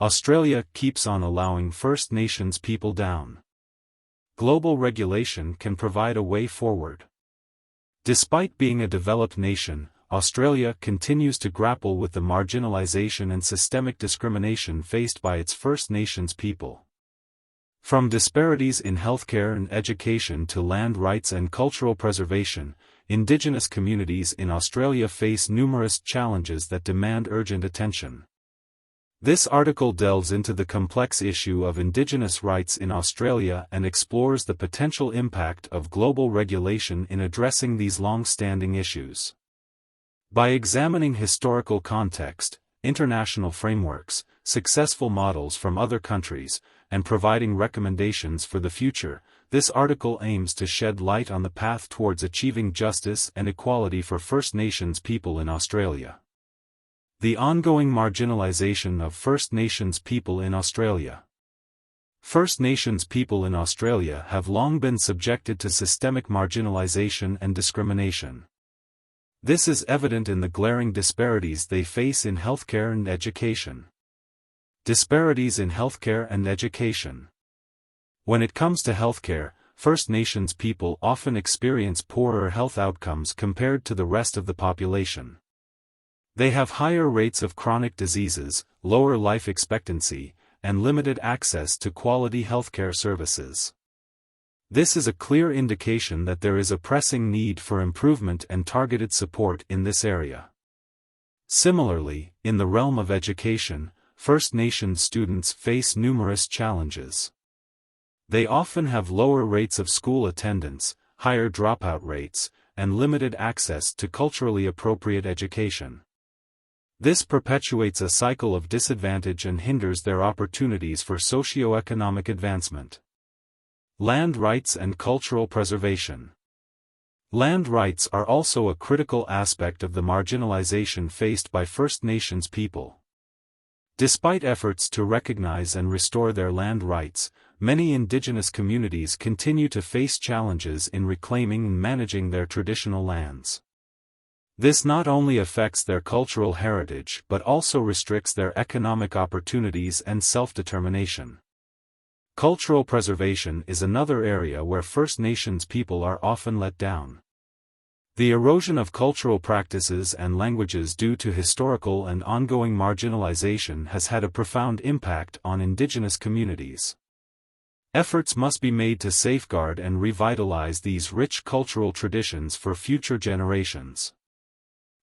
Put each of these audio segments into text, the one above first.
Australia keeps on allowing First Nations people down. Global regulation can provide a way forward. Despite being a developed nation, Australia continues to grapple with the marginalization and systemic discrimination faced by its First Nations people. From disparities in healthcare and education to land rights and cultural preservation, Indigenous communities in Australia face numerous challenges that demand urgent attention. This article delves into the complex issue of Indigenous rights in Australia and explores the potential impact of global regulation in addressing these long-standing issues. By examining historical context, international frameworks, successful models from other countries, and providing recommendations for the future, this article aims to shed light on the path towards achieving justice and equality for First Nations people in Australia. The ongoing marginalization of First Nations people in Australia. First Nations people in Australia have long been subjected to systemic marginalization and discrimination. This is evident in the glaring disparities they face in healthcare and education. Disparities in healthcare and education. When it comes to healthcare, First Nations people often experience poorer health outcomes compared to the rest of the population. They have higher rates of chronic diseases, lower life expectancy, and limited access to quality healthcare services. This is a clear indication that there is a pressing need for improvement and targeted support in this area. Similarly, in the realm of education, First Nations students face numerous challenges. They often have lower rates of school attendance, higher dropout rates, and limited access to culturally appropriate education. This perpetuates a cycle of disadvantage and hinders their opportunities for socio-economic advancement. Land rights and cultural preservation. Land rights are also a critical aspect of the marginalization faced by First Nations people. Despite efforts to recognize and restore their land rights, many Indigenous communities continue to face challenges in reclaiming and managing their traditional lands. This not only affects their cultural heritage but also restricts their economic opportunities and self-determination. Cultural preservation is another area where First Nations people are often let down. The erosion of cultural practices and languages due to historical and ongoing marginalization has had a profound impact on Indigenous communities. Efforts must be made to safeguard and revitalize these rich cultural traditions for future generations.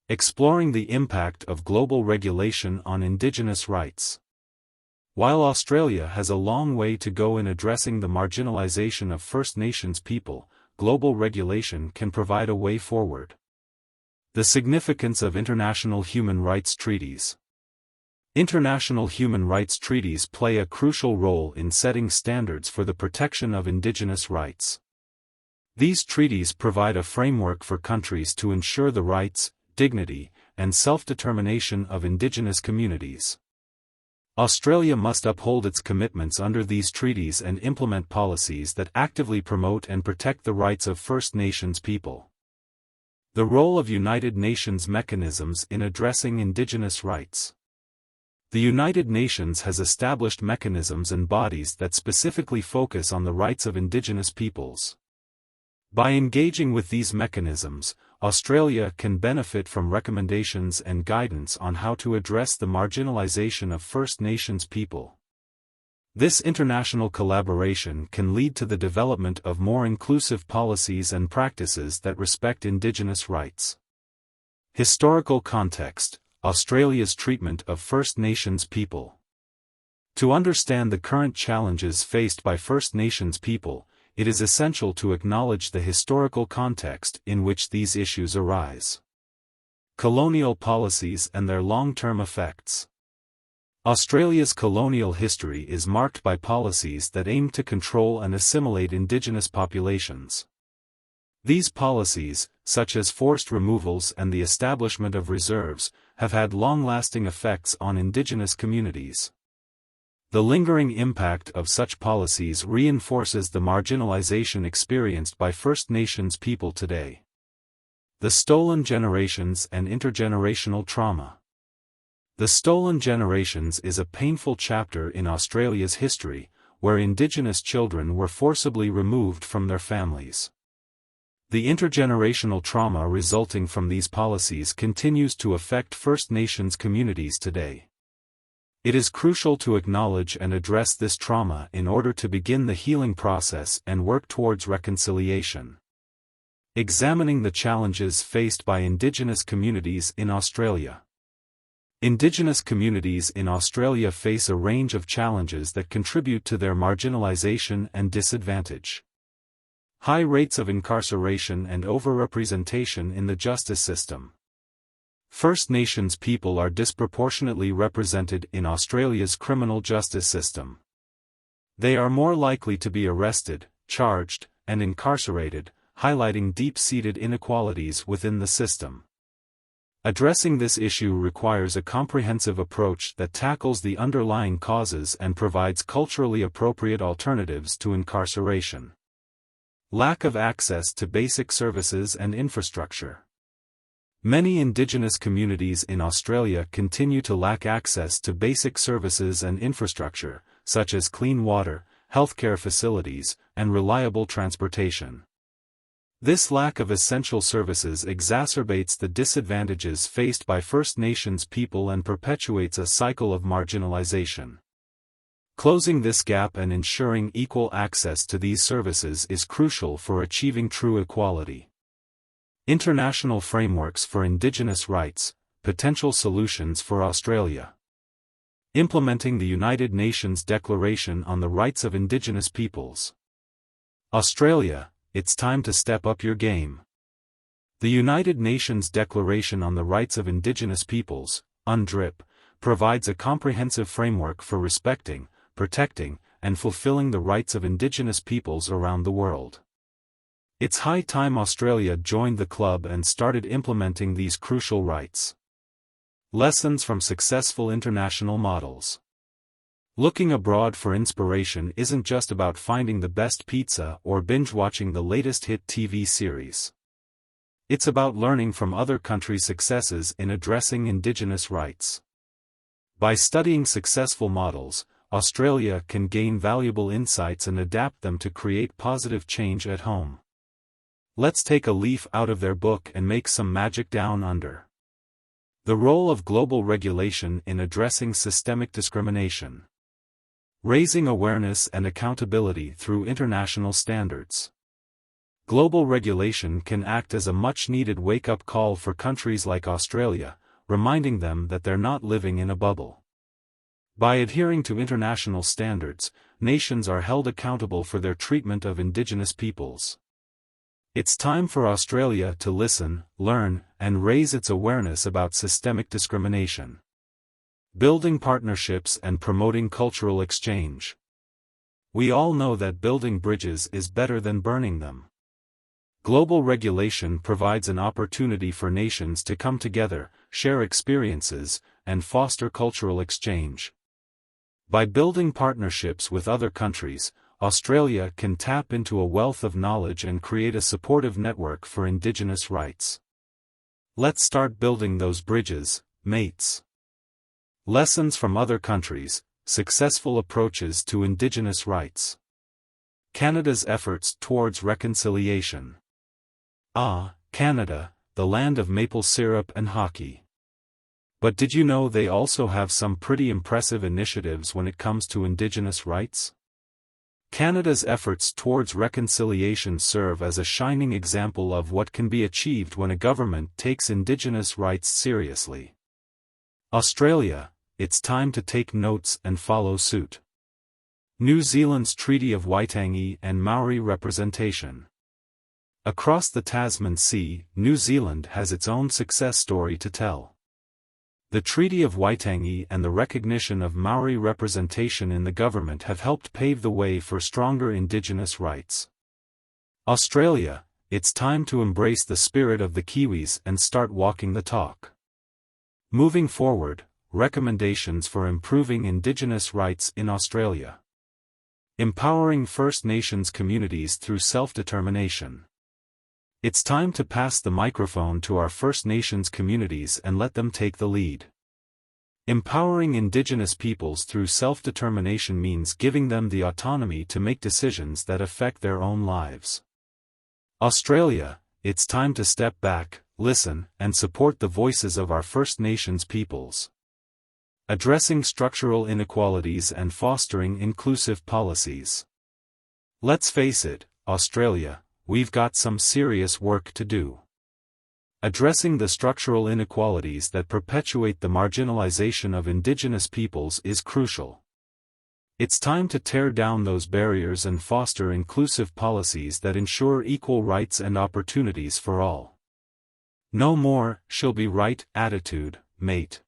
Exploring the impact of global regulation on Indigenous rights. While Australia has a long way to go in addressing the marginalization of First Nations people, global regulation can provide a way forward. The significance of international human rights treaties. International human rights treaties play a crucial role in setting standards for the protection of Indigenous rights. These treaties provide a framework for countries to ensure the rights, dignity, and self-determination of Indigenous communities. Australia must uphold its commitments under these treaties and implement policies that actively promote and protect the rights of First Nations people. The role of United Nations mechanisms in addressing Indigenous rights. The United Nations has established mechanisms and bodies that specifically focus on the rights of Indigenous peoples. By engaging with these mechanisms, Australia can benefit from recommendations and guidance on how to address the marginalization of First Nations people. This international collaboration can lead to the development of more inclusive policies and practices that respect Indigenous rights. Historical context: Australia's treatment of First Nations people. To understand the current challenges faced by First Nations people, it is essential to acknowledge the historical context in which these issues arise. Colonial policies and their long-term effects. Australia's colonial history is marked by policies that aim to control and assimilate Indigenous populations. These policies, such as forced removals and the establishment of reserves, have had long-lasting effects on Indigenous communities. The lingering impact of such policies reinforces the marginalization experienced by First Nations people today. The stolen generations and intergenerational trauma. The Stolen Generations is a painful chapter in Australia's history, where Indigenous children were forcibly removed from their families. The intergenerational trauma resulting from these policies continues to affect First Nations communities today. It is crucial to acknowledge and address this trauma in order to begin the healing process and work towards reconciliation. Examining the challenges faced by Indigenous communities in Australia. Indigenous communities in Australia face a range of challenges that contribute to their marginalization and disadvantage. High rates of incarceration and overrepresentation in the justice system. First Nations people are disproportionately represented in Australia's criminal justice system. They are more likely to be arrested, charged, and incarcerated, highlighting deep-seated inequalities within the system. Addressing this issue requires a comprehensive approach that tackles the underlying causes and provides culturally appropriate alternatives to incarceration. Lack of access to basic services and infrastructure. Many Indigenous communities in Australia continue to lack access to basic services and infrastructure, such as clean water, healthcare facilities, and reliable transportation. This lack of essential services exacerbates the disadvantages faced by First Nations people and perpetuates a cycle of marginalization. Closing this gap and ensuring equal access to these services is crucial for achieving true equality. International frameworks for Indigenous rights, potential solutions for Australia. Implementing the United Nations Declaration on the Rights of Indigenous Peoples. Australia, it's time to step up your game. The United Nations Declaration on the Rights of Indigenous Peoples, UNDRIP, provides a comprehensive framework for respecting, protecting, and fulfilling the rights of Indigenous peoples around the world. It's high time Australia joined the club and started implementing these crucial rights. Lessons from successful international models. Looking abroad for inspiration isn't just about finding the best pizza or binge-watching the latest hit TV series. It's about learning from other countries' successes in addressing Indigenous rights. By studying successful models, Australia can gain valuable insights and adapt them to create positive change at home. Let's take a leaf out of their book and make some magic down under. The role of global regulation in addressing systemic discrimination. Raising awareness and accountability through international standards. Global regulation can act as a much-needed wake-up call for countries like Australia, reminding them that they're not living in a bubble. By adhering to international standards, nations are held accountable for their treatment of Indigenous peoples. It's time for Australia to listen, learn, and raise its awareness about systemic discrimination. Building partnerships and promoting cultural exchange. We all know that building bridges is better than burning them. Global regulation provides an opportunity for nations to come together, share experiences, and foster cultural exchange. By building partnerships with other countries, Australia can tap into a wealth of knowledge and create a supportive network for Indigenous rights. Let's start building those bridges, mates. Lessons from other countries, successful approaches to Indigenous rights. Canada's efforts towards reconciliation. Ah, Canada, the land of maple syrup and hockey. But did you know they also have some pretty impressive initiatives when it comes to Indigenous rights? Canada's efforts towards reconciliation serve as a shining example of what can be achieved when a government takes Indigenous rights seriously. Australia, it's time to take notes and follow suit. New Zealand's Treaty of Waitangi and Maori representation. Across the Tasman Sea, New Zealand has its own success story to tell. The Treaty of Waitangi and the recognition of Maori representation in the government have helped pave the way for stronger Indigenous rights. Australia, it's time to embrace the spirit of the Kiwis and start walking the talk. Moving forward, recommendations for improving Indigenous rights in Australia. Empowering First Nations communities through self-determination. It's time to pass the microphone to our First Nations communities and let them take the lead. Empowering indigenous peoples through self-determination means giving them the autonomy to make decisions that affect their own lives. Australia, it's time to step back, listen, and support the voices of our First Nations peoples. Addressing structural inequalities and fostering inclusive policies. Let's face it, Australia, we've got some serious work to do. Addressing the structural inequalities that perpetuate the marginalization of indigenous peoples is crucial. It's time to tear down those barriers and foster inclusive policies that ensure equal rights and opportunities for all. No more, she'll be right, attitude, mate.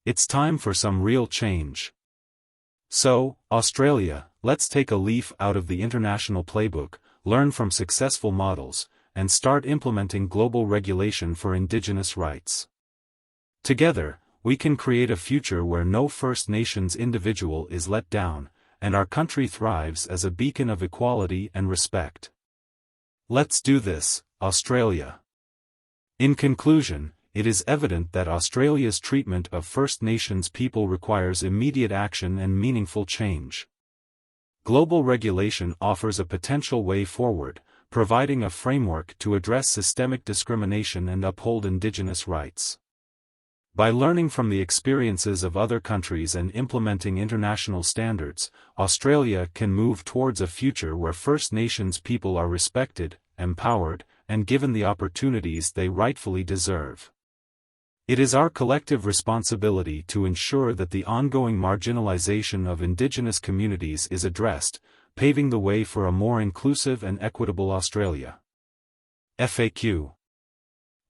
It's time for some real change. So, Australia, let's take a leaf out of the international playbook, learn from successful models, and start implementing global regulation for indigenous rights. Together, we can create a future where no First Nations individual is let down, and our country thrives as a beacon of equality and respect. Let's do this, Australia. In conclusion, it is evident that Australia's treatment of First Nations people requires immediate action and meaningful change. Global regulation offers a potential way forward, providing a framework to address systemic discrimination and uphold indigenous rights. By learning from the experiences of other countries and implementing international standards, Australia can move towards a future where First Nations people are respected, empowered, and given the opportunities they rightfully deserve. It is our collective responsibility to ensure that the ongoing marginalization of Indigenous communities is addressed, paving the way for a more inclusive and equitable Australia. FAQ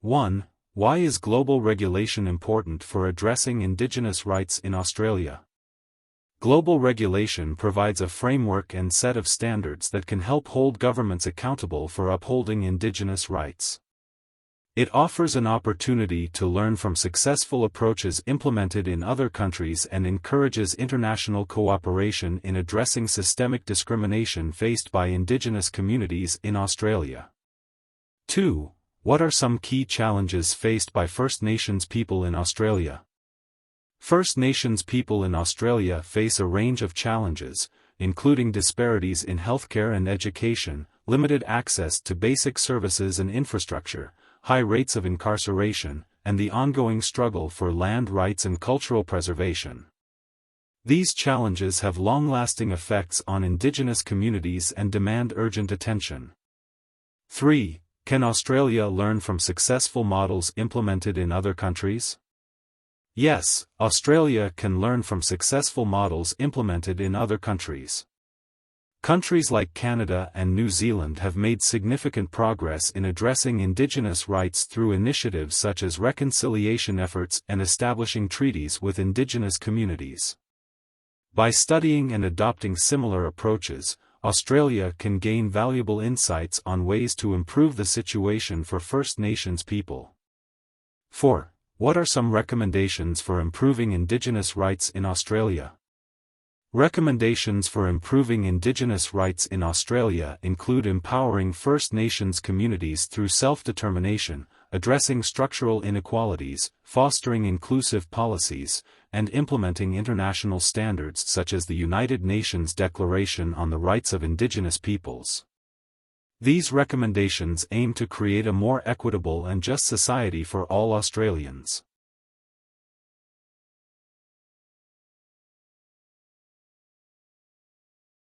1. Why is global regulation important for addressing Indigenous rights in Australia? Global regulation provides a framework and set of standards that can help hold governments accountable for upholding Indigenous rights. It offers an opportunity to learn from successful approaches implemented in other countries and encourages international cooperation in addressing systemic discrimination faced by Indigenous communities in Australia. 2. What are some key challenges faced by First Nations people in Australia? First Nations people in Australia face a range of challenges, including disparities in healthcare and education, limited access to basic services and infrastructure, high rates of incarceration, and the ongoing struggle for land rights and cultural preservation. These challenges have long-lasting effects on Indigenous communities and demand urgent attention. 3. Can Australia learn from successful models implemented in other countries? Yes, Australia can learn from successful models implemented in other countries. Countries like Canada and New Zealand have made significant progress in addressing Indigenous rights through initiatives such as reconciliation efforts and establishing treaties with Indigenous communities. By studying and adopting similar approaches, Australia can gain valuable insights on ways to improve the situation for First Nations people. 4. What are some recommendations for improving Indigenous rights in Australia? Recommendations for improving Indigenous rights in Australia include empowering First Nations communities through self-determination, addressing structural inequalities, fostering inclusive policies, and implementing international standards such as the United Nations Declaration on the Rights of Indigenous Peoples. These recommendations aim to create a more equitable and just society for all Australians.